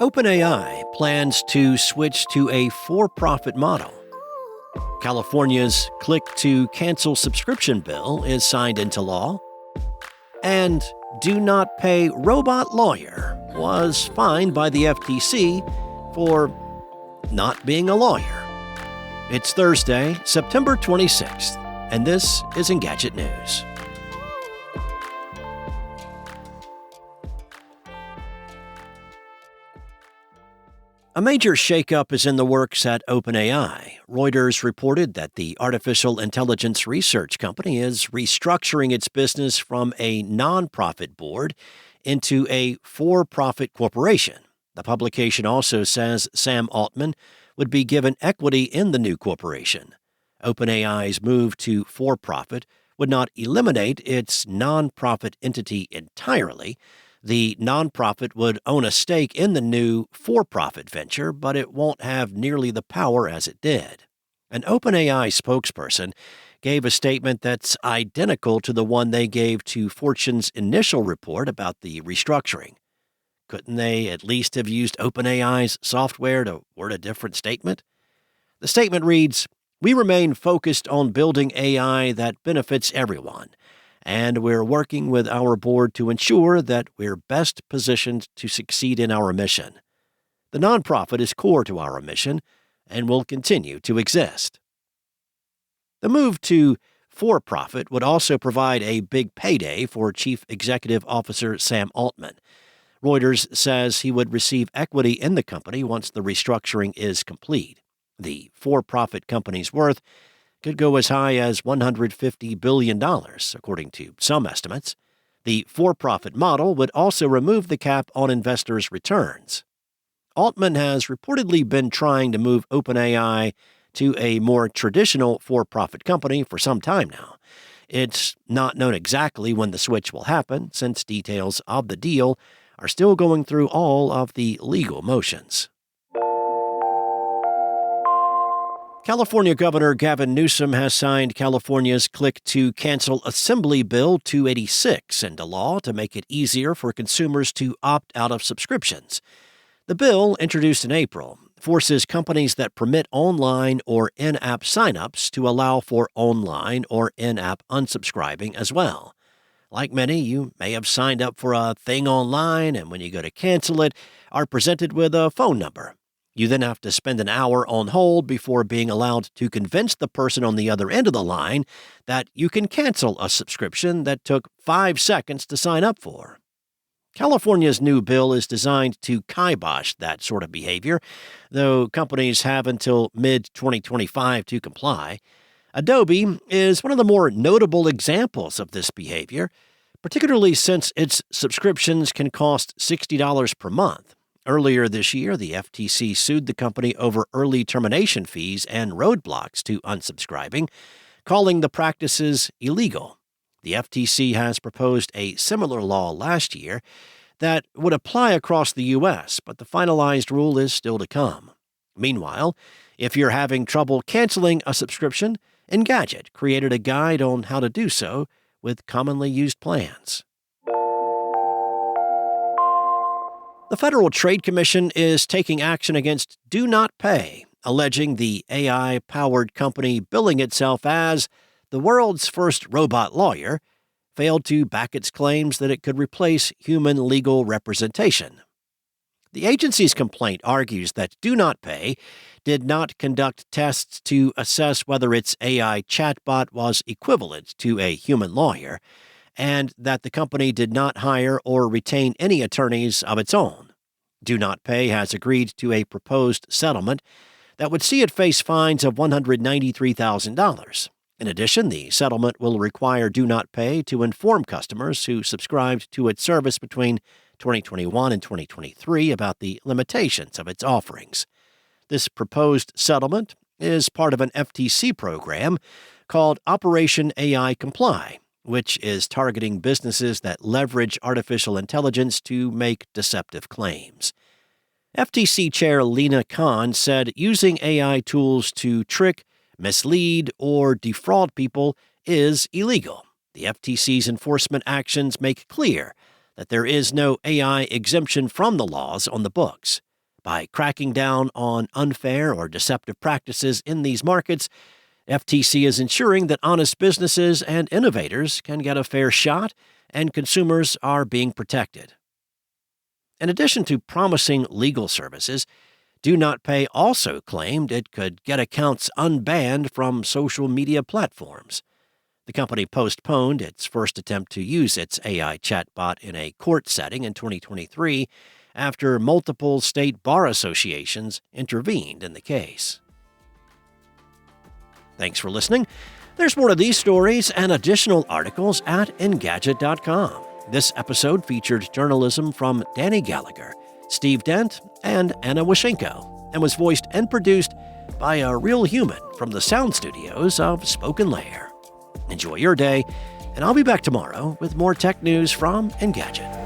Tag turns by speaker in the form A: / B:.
A: OpenAI plans to switch to a for-profit model. California's click-to-cancel subscription bill is signed into law. And DoNotPay robot lawyer was fined by the FTC for not being a lawyer. It's Thursday, September 26th, and this is Engadget News. A major shakeup is in the works at OpenAI. Reuters reported that the artificial intelligence research company is restructuring its business from a nonprofit board into a for-profit corporation. The publication also says Sam Altman would be given equity in the new corporation. OpenAI's move to for-profit would not eliminate its nonprofit entity entirely. The nonprofit would own a stake in the new for-profit venture, but it won't have nearly the power as it did. An OpenAI spokesperson gave a statement that's identical to the one they gave to Fortune's initial report about the restructuring. Couldn't they at least have used OpenAI's software to word a different statement? The statement reads, "We remain focused on building AI that benefits everyone, and we're working with our board to ensure that we're best positioned to succeed in our mission. The nonprofit is core to our mission and will continue to exist." The move to for-profit would also provide a big payday for Chief Executive Officer Sam Altman. Reuters says he would receive equity in the company once the restructuring is complete. The for-profit company's worth could go as high as $150 billion, according to some estimates. The for-profit model would also remove the cap on investors' returns. Altman has reportedly been trying to move OpenAI to a more traditional for-profit company for some time now. It's not known exactly when the switch will happen, since details of the deal are still going through all of the legal motions. California Governor Gavin Newsom has signed California's Click-to-Cancel Assembly Bill 286 into law to make it easier for consumers to opt out of subscriptions. The bill, introduced in April, forces companies that permit online or in-app sign-ups to allow for online or in-app unsubscribing as well. Like many, you may have signed up for a thing online, and when you go to cancel it, are presented with a phone number. You then have to spend an hour on hold before being allowed to convince the person on the other end of the line that you can cancel a subscription that took 5 seconds to sign up for. California's new bill is designed to kibosh that sort of behavior, though companies have until mid-2025 to comply. Adobe is one of the more notable examples of this behavior, particularly since its subscriptions can cost $60 per month. Earlier this year, the FTC sued the company over early termination fees and roadblocks to unsubscribing, calling the practices illegal. The FTC has proposed a similar law last year that would apply across the U.S., but the finalized rule is still to come. Meanwhile, if you're having trouble canceling a subscription, Engadget created a guide on how to do so with commonly used plans. The Federal Trade Commission is taking action against DoNotPay, alleging the AI-powered company billing itself as the world's first robot lawyer failed to back its claims that it could replace human legal representation. The agency's complaint argues that DoNotPay did not conduct tests to assess whether its AI chatbot was equivalent to a human lawyer, and that the company did not hire or retain any attorneys of its own. DoNotPay has agreed to a proposed settlement that would see it face fines of $193,000. In addition, the settlement will require DoNotPay to inform customers who subscribed to its service between 2021 and 2023 about the limitations of its offerings. This proposed settlement is part of an FTC program called Operation AI Comply, which is targeting businesses that leverage artificial intelligence to make deceptive claims. FTC Chair Lina Khan said using AI tools to trick, mislead, or defraud people is illegal. The FTC's enforcement actions make clear that there is no AI exemption from the laws on the books. By cracking down on unfair or deceptive practices in these markets, FTC is ensuring that honest businesses and innovators can get a fair shot and consumers are being protected. In addition to promising legal services, DoNotPay also claimed it could get accounts unbanned from social media platforms. The company postponed its first attempt to use its AI chatbot in a court setting in 2023 after multiple state bar associations intervened in the case. Thanks for listening. There's more to these stories and additional articles at Engadget.com. This episode featured journalism from Danny Gallagher, Steve Dent, and Anna Washenko, and was voiced and produced by a real human from the sound studios of Spoken Layer. Enjoy your day, and I'll be back tomorrow with more tech news from Engadget.